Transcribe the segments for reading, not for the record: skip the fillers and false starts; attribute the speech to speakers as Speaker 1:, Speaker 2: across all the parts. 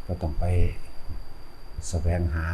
Speaker 1: ก็ต้องไปแสวงหา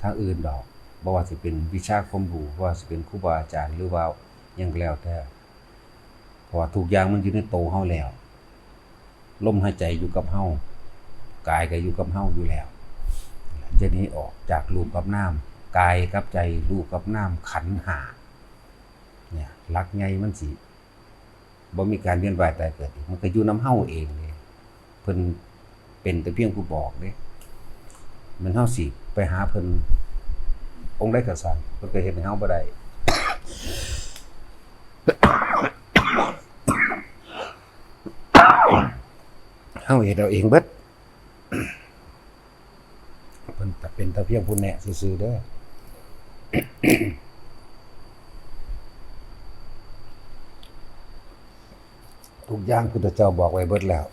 Speaker 1: ทางอื่นดอกบ่ว่าสิเป็นวิชาความรู้บ่ว่าสิเป็นครูบาอาจารย์หรือว่าหยังก็แล้วแต่เพราะว่าทุกอย่างมันอยู่ในตัวเฮาแล้วลมหายใจอยู่กับเฮากายก็อยู่กับเฮาอยู่แล้วจะหนีออกจากรูปกับนามกายกับใจรูปกับนามขันธ์ห้าเนี่ยหลักใหญ่มันสิบ่มีการเวียนว่ายตายเกิดอีกมันก็อยู่นำเฮาเองเลยเพิ่นเป็นแต่เพียงผู้บอกเด้มันเฮาสิไปหาเพิ่นองค์ใดก็สั่งเพิ่นก็เฮ็ดให้เฮาบ่ได้เฮาเฮ็ดเอาเองเบิดเพิ่นก็เป็นแต่เพียงผู้แนะซื่อๆเด้อทุกอย่างพุทธเจ้าบอกไว้เบิดแล้ว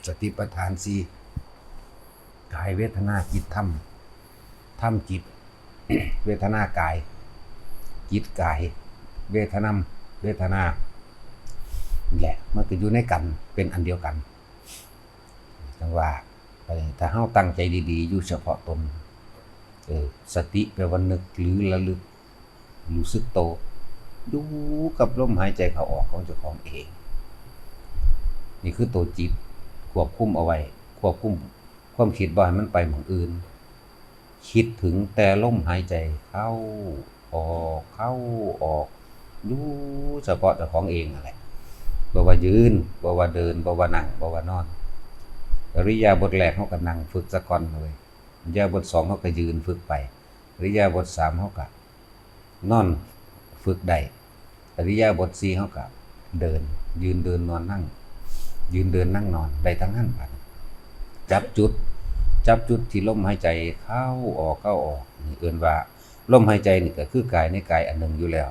Speaker 1: สติปัฏฐาน4กายเวทนาจิตธรรมธรรมจิต เวทนากายจิตกายเวทนาเวทนาแหละมันก็อยู่ในกันเป็นอันเดียวกันจังว่าถ้าเฮาตั้งใจดีๆอยู่เฉพาะตนสติแปลว่านึกหรือระลึกรู้สึกโตอยู่กับลมหายใจเข้าออกของเจ้าของเองนี่คือตัวจิตควบคุมเอาไว้ควบคุมความคิดบ่ให้มันไปหม้องอื่นคิดถึงแต่ลมหายใจเข้าออกเข้าออกอยู่เฉพาะเจ้าของเองนั่นแหละบ่ว่ายืนบ่ว่าเดินบ่ว่านั่งบ่ว่านอนอิริยาบถแรกเฮาก็นั่งฝึกซะก่อนเลยอิริยาบถ2เฮาก็ยืนฝึกไปอิริยาบถ3เฮาก็นอนฝึกได้อิริยาบถ4เฮาก็เดินยืนเดินนอนนั่งยืนเดินนั่งนอนได้ทั้งนั้นบัดจับจุดที่ลมหายใจเข้าออกเข้าออกนี่เอิ้นว่าลมหายใจนี่ก็คือกายในกายอันหนึ่งอยู่แล้ว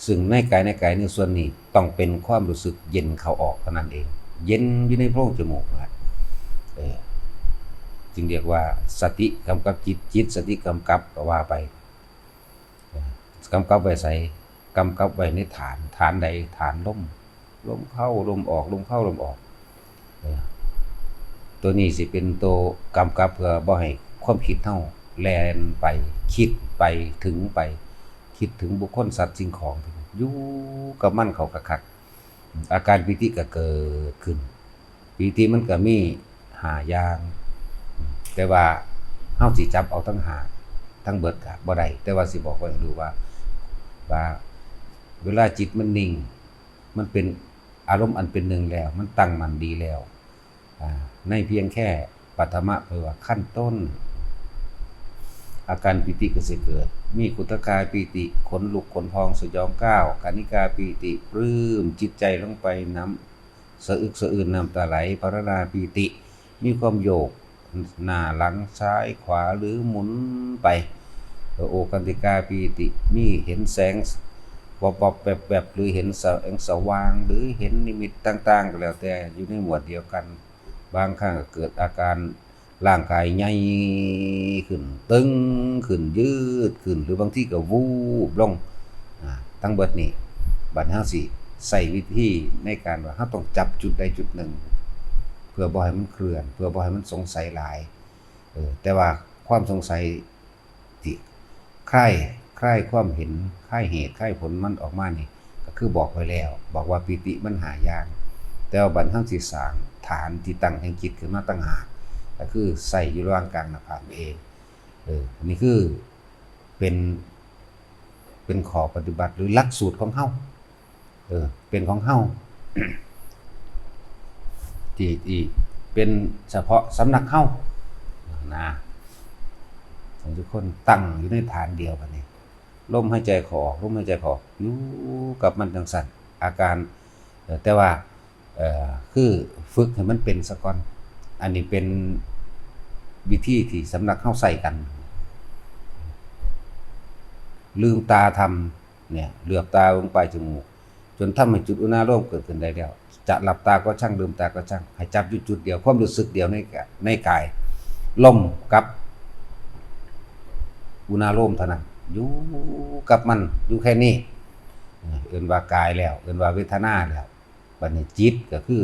Speaker 1: ซึ่งในกายในส่วนนี้ต้องเป็นความรู้สึกเย็นเข้าออกเท่านั้นเองเย็นอยู่ในโพรงจมูกนะจึงเรียกว่าสติกำกับจิตสติกำกับก็ว่าไปกำกับไว้ใส่กำกับไว้ในฐานใดฐานลมเข้าลมออกลมเข้าลมออกตัวนี้สิเป็นตัวกำกับเพื่อบ่ให้ความคิดเฮาแล่นไปคิดไปถึงไปคิดถึงบุคคลสัตว์สิ่งของอยู่กับมันเข้าคักๆอาการปิติก็เกิดขึ้นปิติมันก็มี5อย่างแต่ว่าเฮาสิจับเอาทั้ง5ทั้งเบิดก็บ่ได้แต่ว่าสิบอกไว้ดูว่าเวลาจิตมันนิ่งมันเป็นอารมณ์อันเป็นหนึ่งแล้วมันตั้งมั่นดีแล้วในเพียงแค่ปัฐมะแปลว่าขั้นต้นอาการปิติก็จะเกิดมีกุตกายปิติขนลุกขนพองสยองก้าวกานิกาปิติปลื้มจิตใจลงไปน้ำสะอึกสะอื้นน้ำตาไหลภรณาปิติมีความโยกหน้าหลังซ้ายขวาหรือหมุนไปโอกันติกาปิติมีเห็นแสงวับๆแบบหรือเห็นแสงสว่างหรือเห็นนิมิตต่างๆก็แล้วแต่อยู่ในหมวดเดียวกันบางครั้งก็เกิดอาการร่างกายใหญ่ขึ้นตึงขึ้นยืดขึ้นหรือบางทีก็วูบลงทั้งเบิดนี้บัดเฮาสิใส่วิธีในการว่าเฮาต้องจับจุดใดจุดหนึ่งเพื่อบ่ให้มันเคลื่อนเพื่อบ่ให้มันสงสัยหลายแต่ว่าความสงสัยที่คลายความเห็นคลายเหตุคลายผลมันออกมานี่ก็คือบอกไว้แล้วบอกว่าปิติมันหาอย่างแต่ว่าบัดเฮาสิสร้างฐานที่ตั้งแห่งจิตขึ้นมาต่างหากก็คือใส่อยู่ระหว่างกลางหน้าผากเองนี่คือเป็นข้อปฏิบัติหรือหลักสูตรของเฮาเป็นของเฮา ที่เป็นเฉพาะสำนักเฮานะทุกคนตั้งอยู่ในฐานเดียวกันนี่ลมหายใจเข้าออกลมหายใจเข้าออกอยู่กับมันจังซั่นอาการแต่ว่าคือฝึกให้มันเป็นซะก่อนอันนี้เป็นวิธีที่สำนักเฮาใส่กันลืมตาทำเนี่ยเหลือบตาลงไปจมูกจนทำให้จุดอุณาโลมเกิดขึ้นได้แล้วจะหลับตาก็ช่างลืมตาก็ช่างให้จับอยู่จุดเดียวความรู้สึกเดียวในกายลมกับอุณาโลมเท่านั้นอยู่กับมันอยู่แค่นี้เอิ้นว่ากายแล้วเอิ้นว่าเวทนาแล้วบัดนี้จิตก็คือ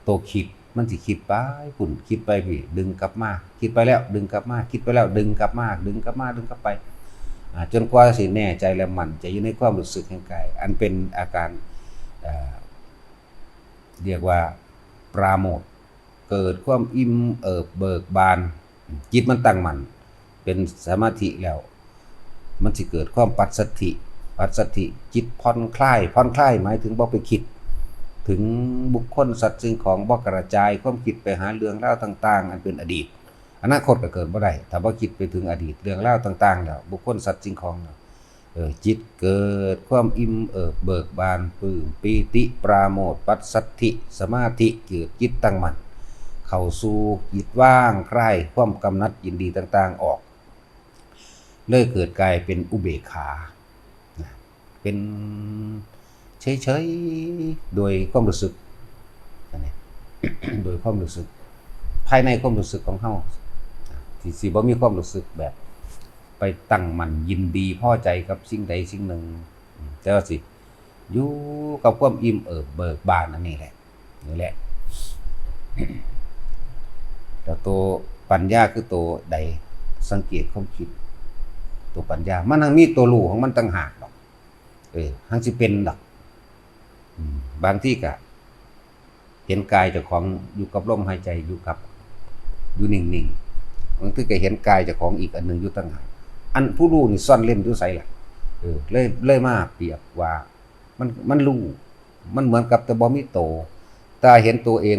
Speaker 1: ตัวคิด มันสิคิดไปฝุ่นคิดไปพี่ดึงกลับมาคิดไปแล้วดึงกลับมาคิดไปแล้วดึงกลับมาดึงกลับมาดึงกลับไปจนกว่าสิแน่ใจและมั่นใจอยู่ในความรู้สึกแห่งกายอันเป็นอาการเรียกว่าปราโมทย์เกิดความอิ่มเอิบเบิกบานจิตมันตั้งมั่นเป็นสมาธิแล้วมันสิเกิดความปัสสัทธิจิตผ่อนคลายหมายถึงบ่ไปคิดถึงบุคคลสัตว์สิ่งของบ่กระจายความคิดไปหาเรื่องราวต่างๆอันเป็นอดีตอนาคตก็เกิดบ่ได้ถ้าบ่คิดไปถึงอดีตเรื่องราวต่างๆแล้วบุคคลสัตว์สิ่งของจิตเกิดความอิ่มเอิบเบิกบานปลื้มปีติปราโมทย์ปัสสัทธิสมาธิเกิดจิตตั้งมั่นเข้าสู่จิตว่างคลายความกำหนัดยินดีต่างๆออกเลยเกิดกลายเป็นอุเบกขาเป็นเฉยๆโดยความรู้สึกโดยความรู้สึกภายในความรู้สึกของเฮาที่สิบ่มีความรู้สึกแบบไปตั้งมั่นยินดีพอใจกับสิ่งใดสิ่งหนึ่งแต่ว่าสิอยู่กับความอิ่มเอิบเบิกบานอันนี้แหละนี่แหละแต่ตัวปัญญาคือตัวใดสังเกตความคิดตัวปัญญามันทั้งมีตัวรู้ของมันต่างหากดอกทั้งสิเป็นดอกบางที่ก็เห็นกายเจ้าของอยู่กับลมหายใจอยู่นิ่งๆบางทีก็เห็นกายเจ้าของอีกอันนึงอยู่ต่างหากอันผู้รู้นี่ซ่อนเล่นอยู่ไสล่ะเลยมาเปรียบว่ามันรู้มันเหมือนกับแต่บ่มีโตแต่เห็นตัวเอง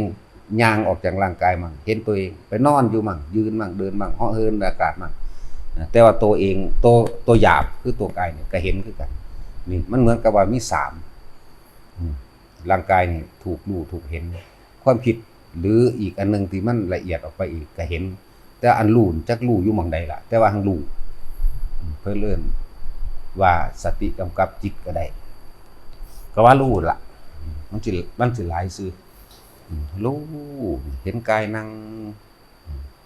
Speaker 1: ย่างออกจากร่างกายมั่งเห็นตัวเองไปนอนอยู่มั่งยืนมั่งเดินมั่งเหาะเหินอากาศมั่งแต่ว่าตัวเองตัวหยาบคือตัวกายเนี่ยก็เห็นคือกันนี่มันเหมือนกับว่ามี3ร่างกายนี่ถูกรู้ถูกเห็นความคิดหรืออีกอันนึงที่มันละเอียดออกไปอีกก็เห็นแต่อันรู้จักรู้อยู่หม่องใดล่ะแต่ว่าหังรู้เพิ่นเอิ้นว่าสติกำกับจิตก็ได้ก็ว่ารู้ล่ะมันสิหลายซื่อรู้เห็นกายนั่ง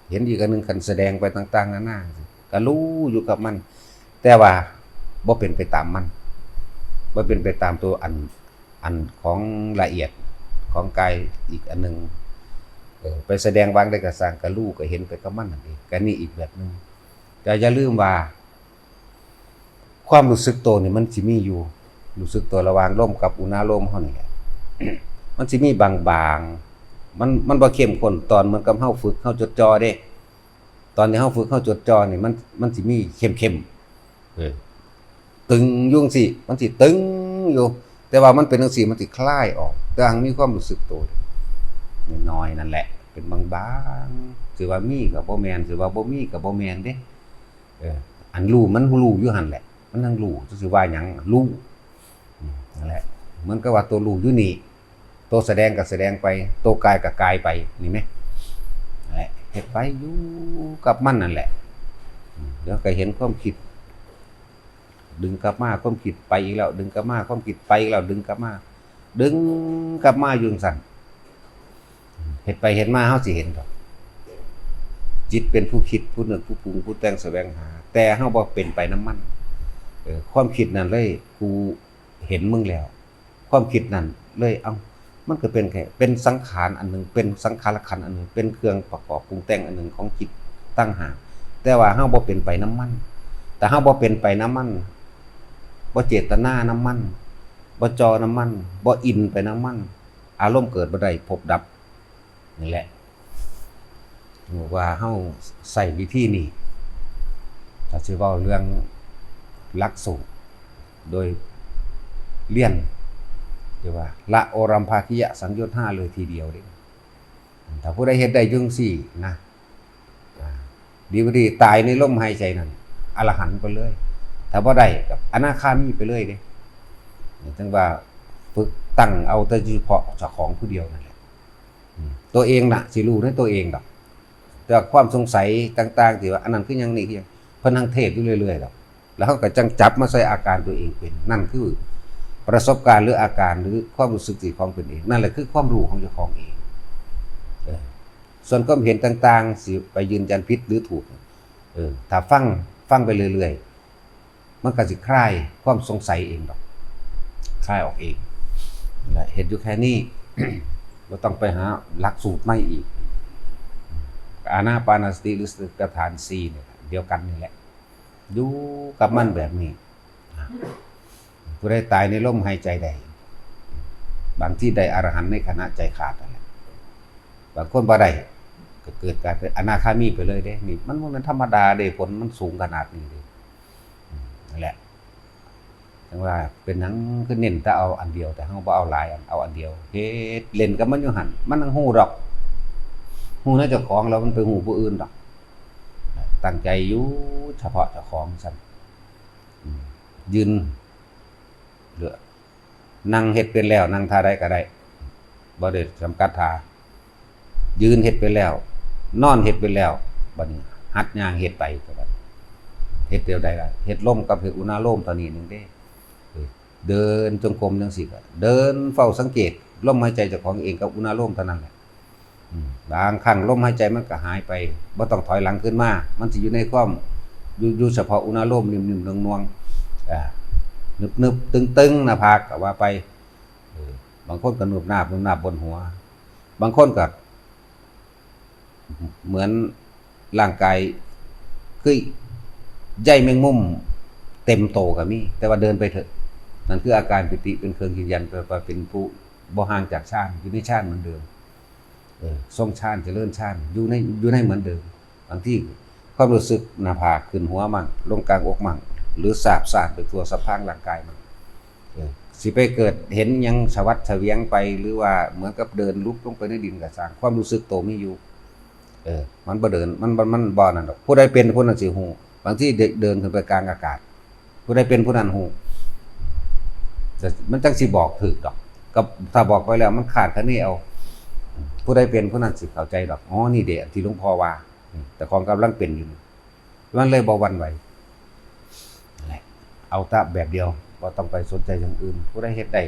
Speaker 1: เห็นอีกอันนึงคันแสดงไปต่างๆนานาก็รู้อยู่กับมันแต่ว่าบ่เป็นไปตามมันบ่เป็นไปตามตัวอันของละเอียดของกายอีกอันนึงไปแสดงวางได้ก็สร้างก็รู้ก็เห็นไปกับมันนั่นเองก็นี่อีกแบบนึงแต่อย่าลืมว่าความรู้สึกตัวนี่มันสิมีอยู่รู้สึกตัวระหว่างลมกับอุณาโลมเฮานี่แหละ มันสิมีบางๆมันบ่เข้มข้นตอนเหมือนกับเฮาฝึกเฮาจดจ่อเด้ตอนที่เฮาฝึกเฮาจดจ่อนี่มันสิมีเข้มๆตึงอยู่จังซี่มันสิตึงอยู่แต่ว่ามันเป็นจังซี่มันสิคลายออกแต่หังมีความรู้สึกตัวน้อยๆนั่นแหละเป็นบางๆสิว่ามีก็บ่แม่นสิว่าบ่มีก็บ่แม่นเด้อันรู้มันรู้อยู่หั่นแหละมันทั้งรู้สิว่าหยังรู้นั่นแหละเหมือนกับว่าตัวรู้อยู่นี่ตัวแสดงก็แสดงไปตัวกายก็กายไปนี่มั้ยนั่นแหละเฮ็ดไปอยู่กับมันนั่นแหละเดี๋ยวก็เห็นความคิดดึงกลับมาความคิดไปอีกแล้วดึงกลับมาความคิดไปอีกแล้วดึงกลับมาอยู่จังซั่นเฮ็ดไปเฮ็ดมาเฮาสิเห็นดอกจิตเป็นผู้คิดผู้นึกผู้ปรุงผู้แต่งแสวงหาแต่เฮาบ่เป็นไปนำมันความคิดนั่นเลยกูเห็นมึงแล้วความคิดนั่นเลยมันก็เป็นแค่เป็นสังขารอันนึงเป็นสังขารขันธ์อันนึงเป็นเครื่องประกอบปรุงแต่งอันนึงของจิตตั้งหากแต่ว่าเฮาบ่เป็นไปนำมันแต่เฮาบ่เป็นไปนำมันบ่เจตนานำมันบ่จอนำมันบ่อินไปนำมันอารมณ์เกิดบ่ได้พบดับนี่แหละว่าเฮาใช้วิธีนี้ถ้าสิเว้าเรื่องหลักสูตรโดยเรียนเรียกว่าละโอรัมภาคิยสังโยชน์5เลยทีเดียวเด้ถ้าผู้ใดเฮ็ดได้จังซี่นะดีบ่ดีตายในลมหายใจนั่นอรหันต์ไปเลยถ้าบ่ได้กับอนาคามีไปเลยเด้จังว่าฝึกตั้งเอาแต่เฉพาะเจ้าของผู้เดียวนั่นแหละตัวเองน่ะสิรู้ในตัวเองดอกแต่ความสงสัยต่างๆที่ว่าอันนั้นคือหยังนี่คือหยังเพิ่นทั้งเทศอยู่เรื่อยๆดอกแล้วเขาก็จังจับมาใส่อาการตัวเองเป็นนั่นคือประสบการณ์หรืออาการหรือความรู้สึกที่ของเป็นเองนั่นแหละคือความรู้ของเจ้าของเองส่วนความเห็นต่างๆสิไปยืนยันผิดหรือถูกถ้าฟังไปเรื่อยๆมันก็สิคลายความสงสัยเองดอกคลายออกเองนั่นแหละเห็นอยู่แค่นี้ บ่ต้องไปหาหลักสูตรใหม่อีกอานาปานสติหรือสติปัฏฐาน4เนี่ยเดียวกันนี่แหละอยู่กับมันแบบนี้ผู้ใดตายในลมหายใจใดบางที่ได้อรหันต์ในขณะใจขาดนั่นแหละบางคนบ่ได้ก็เกิดการเป็นอนาคามีไปเลยเด้นี่มันบ่แม่นธรรมดาเด้ผลมันสูงขนาดนี้เด้นั่นแหละจังว่าเป็นหยังคือเน้นแต่เอาอันเดียวแต่เฮาบ่เอาหลายอันเอาอันเดียวเฮ็ดเล่นกับมันอยู่หั่นมันยังฮู้ดอกฮู้ในเจ้าของแล้วมันไปฮู้ผู้อื่นดอกตั้งใจอยู่เฉพาะเจ้าของซั่นยืนเหลือนั่งเฮ็ดเป็นแล้วนั่งท่าใดก็ได้บ่ได้จำกัดท่ายืนเฮ็ดไปแล้วนอนเฮ็ดไปแล้วบัดนี้หัดย่างเฮ็ดไปก็ได้เฮ็ดเดียวใดล่ะเฮ็ดลมกับเฮ็ดอุณาโลมตอนนี้นึงเด้เดินจงกรมจังซี่ก็เดินเฝ้าสังเกตลมหายใจเจ้าของเองกับอุณาโลมเท่านั้นแหละบางครั้งลมหายใจมันก็หายไปบ่ต้องถอยหลังขึ้นมามันสิอยู่ในความอยู่เฉพาะอุณาโลมนิ่มๆนวลๆนึบๆตึงๆหน้าผากก็ว่าไปบางคนก็นูบหน้าบนหัวบางคนก็เหมือนร่างกายคือใยแมงมุมเต็มโตก็มีแต่ว่าเดินไปเถอะนั่นคืออาการปิติเป็นเครื่องยืนยันว่าเป็นผู้บ่ห่างจากฌานอยู่ในฌานเหมือนเดิมทรงฌานเจริญฌานอยู่ในเหมือนเดิมบางที่ความรู้สึกหน้าผากขึ้นหัวมั่งลงกลางอกมั่งหรือสาบซ่านไปทั่วสะพางร่างกายมั่งสิไปเกิดเห็นยังชวัดเฉวียงไปหรือว่าเหมือนกับเดินลุกลงไปในดินก็สร้างความรู้สึกโตมีอยู่มันบ่เดินมันบ่นั่นดอกผู้ใดเป็นผู้นั้นสิฮู้บางที่เดินขึ้นไปกลางอากาศผู้ใดเป็นผู้นั้นฮู้แต่มันจังสิบอกถูกดอกกับถ้าบอกไปแล้วมันขาดคะเนเอาผู้ใดเป็นผู้นั้นสิเข้าใจดอกอ๋อนี่เด้ที่หลวงพ่อว่าแต่ของกำลังเป็นอยู่มันเลยบ่หวั่นไหวนั่นแหละเอาแต่แบบเดียวบ่ต้องไปสนใจอย่างอื่นผู้ใดเฮ็ดได้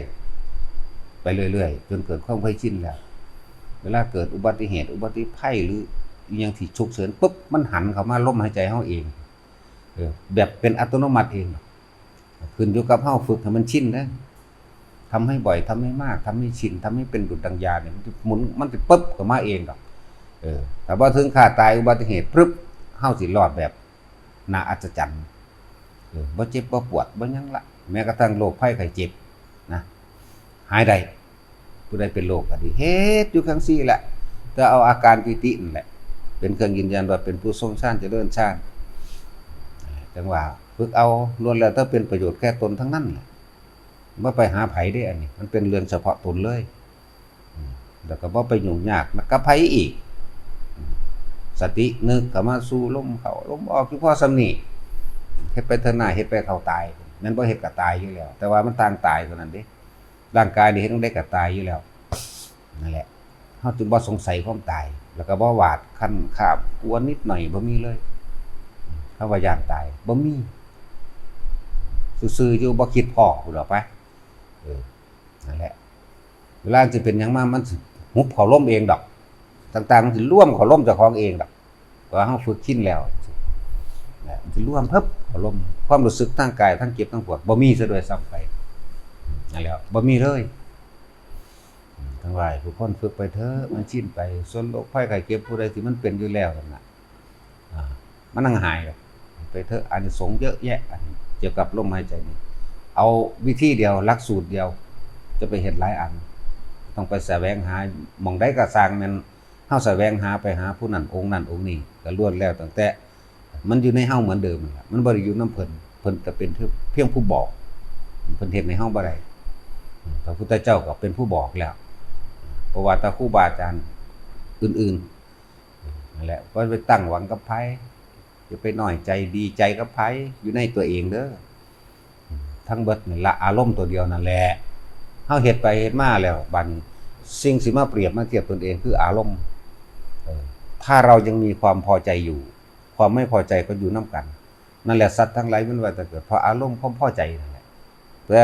Speaker 1: ไปเรื่อยๆจนเกิดความเคยชินแล้วเวลาเกิดอุบัติเหตุอุบัติภัยหรืออย่างที่ฉุกเฉินปุ๊บมันหันเข้ามาลมหายใจเฮาเองแบบเป็นอัตโนมัติเองขึ้นอยู่กับเฮาฝึกให้มันชินนะทำให้บ่อยทำให้มากทำให้ชินทำให้เป็นดุจดังยาเนี่ยมันหมุนมันสิปึ๊บก็มาเองดอกแต่ว่าถึงข่าตายอุบัติเหตุปึ๊บเฮาสิรอดแบบน่าอัศจรรย์บ่เจ็บบ่ปวดบ่หยังละแม้กระทั่งโรคภัยไข้เจ็บนะหายได้ผู้ใดเป็นโรคก็ดีเฮ็ดอยู่จังซี่แหละแต่เอาอาการปิตินั่นแหละเป็นเครื่องยืนยันว่าเป็นผู้ทรงฌานเจริญฌานจังว่าฝึกเอาล้วนแล้วถ้าเป็นประโยชน์แก่ตนทั้งนั้นแหละบ่ไปหาไผได้อันนี้มันเป็นเรื่องเฉพาะตนเลยแล้วก็บ่ไปยุ่งยากกับไผอีกสตินึกเข้ามาสู่ลมเข้าลมออกอยู่พอส่ำนี้เฮ็ดไปเถอะหน้าเฮ็ดไปเข้าตายแม่นบ่เฮ็ดก็ตายอยู่แล้วแต่ว่ามันต่างตายเท่านั้นเด้ร่างกายนี่เฮ็ดจั่งใดก็ตายอยู่แล้วนั่นแหละเฮาจึงบ่สงสัยความตายแล้วก็บ่หวาดคั่นคาบกลัวนิดหน่อยบ่มีเลยคำว่าย่านตายบ่มีซื่อๆอยู่บ่คิดพอพู้นดอกไปนั่นแหละเวลาสิเป็นหยังมามันสิหุบเข้าลมเองดอกต่างๆมันสิร่วมเข้าลมเจ้าของเองดอกเพราะเฮาฝึกชินแล้วมันสิร่วมพึบเข้าลมความรู้สึกทางกายทั้งเจ็บทั้งปวดบ่มีซะด้วยซ้ำไปนั่นแหละบ่มีเลยทั้งหลายทุกคนฝึกไปเถอะมันชินไปส่วนโรคภัยไข้เจ็บผู้ใดที่มันเป็นอยู่แล้วนั่นน่ะมันนั่งหายไปเถอะอานิสงส์เยอะแยะเกี่ยวกับลมหายใจนี่เอาวิธีเดียวหลักสูตรเดียวจะไปเฮ็ดหลายอันต้องไปแสวงหาหม่องใดก็สร้างแม่นเฮาแสวงหาไปหาผู้นั้นองค์นั้นองค์นี้ก็ล้วนแล้วตั้งแต่มันอยู่ในเฮาเหมือนเดิมนั่นแหละมันบ่ได้อยู่นำเพิ่นก็เป็นเพียงผู้บอกเพิ่นเฮ็ดในเฮาบ่ได้พระพุทธเจ้าก็เป็นผู้บอกแล้วเพราะว่าถ้าครูบาอาจารย์อื่นๆนั่นแหละก็ไปตั้งหวังกับไผอย่าไปน้อยใจดีใจกับไผอยู่ในตัวเองเด้อทั้งเบิดนี่ละอารมณ์ตัวเดียวนั่นแหละเฮาเฮ็ดไปเฮ็ดมาแล้วบัดสิ่งสิมาเปรียบมาเทียบตนเองคืออารมณ์ถ้าเรายังมีความพอใจอยู่ความไม่พอใจก็อยู่นำกันนั่นแหละสัตว์ทั้งหลายมันว่าจะเกิดเพราะอารมณ์ความพอใจนั่นแหละแต่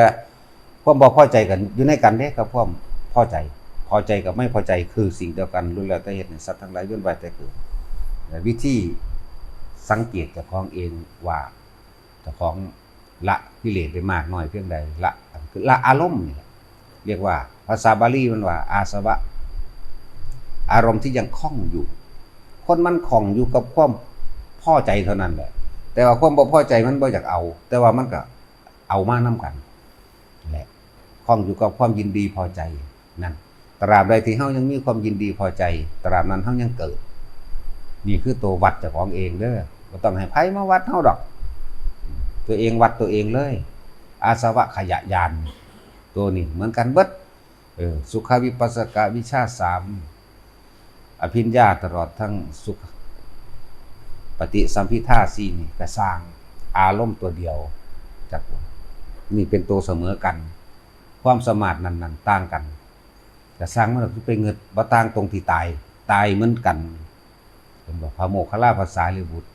Speaker 1: ความบ่พอใจกันอยู่ในกันเด้กับความพอใจกับไม่พอใจคือสิ่งเดียวกันล้วนแล้วแต่เหตุให้สัตว์ทั้งหลายล้วนแต่เกิดวิธีสังเกตเจ้าของเองว่าเจ้าของละกิเลสไปมากน้อยเพียงใดละคือละอารมณ์นี่เรียกว่าภาษาบาลีมันว่าอาสวะ อารมณ์ที่ยังคล่องอยู่ คนมันคล่องอยู่กับความพอใจเท่านั้นแหละแต่ว่าความบ่พอใจมันบ่อยากเอาแต่ว่ามันก็เอามานํกันแหละคล่องอยู่กับความยินดีพอใจนั่นตราบใดที่เฮายังมีความยินดีพอใจตราบนั้นเฮายังเกิดนี่คือตัววัดเจ้าของเองเด้อบ่ต้องให้ไผมาวัดเฮาดอกตัวเองวัดตัวเองเลยอาสวะขยะยานตัวนี้เหมือนกันเบิดสุขวิปัสสกวิชา3อภิญญาตลอดทั้งสุขปฏิสัมภิทา4นี่ก็สร้างอารมณ์ตัวเดียวจากนี่เป็นตัวเสมอกันความสมาธินั้นต่างกันแต่สร้างมันคือไปเงิดบ่ต่างตรงที่ตายเหมือนกันเป็นบอกพระโมคคัลลาภาษาลิบุตร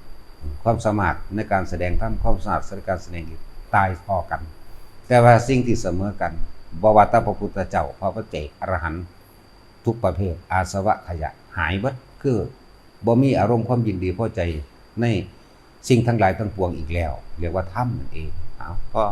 Speaker 1: ความสมาธิในการแสดงธรรมความสมาธิในการแสดงฤทธิ์ตายพอกันแต่ว่าสิ่งที่เสมอกันบ่ว่าแต่พระพุทธเจ้าพระปัจเจกอรหันต์ทุกประเภทอาสวะขยะหายเบิดคือบ่มีอารมณ์ความยินดีพอใจในสิ่งทั้งหลายทั้งปวงอีกแล้วเรียกว่าธรรมนั่นเองก็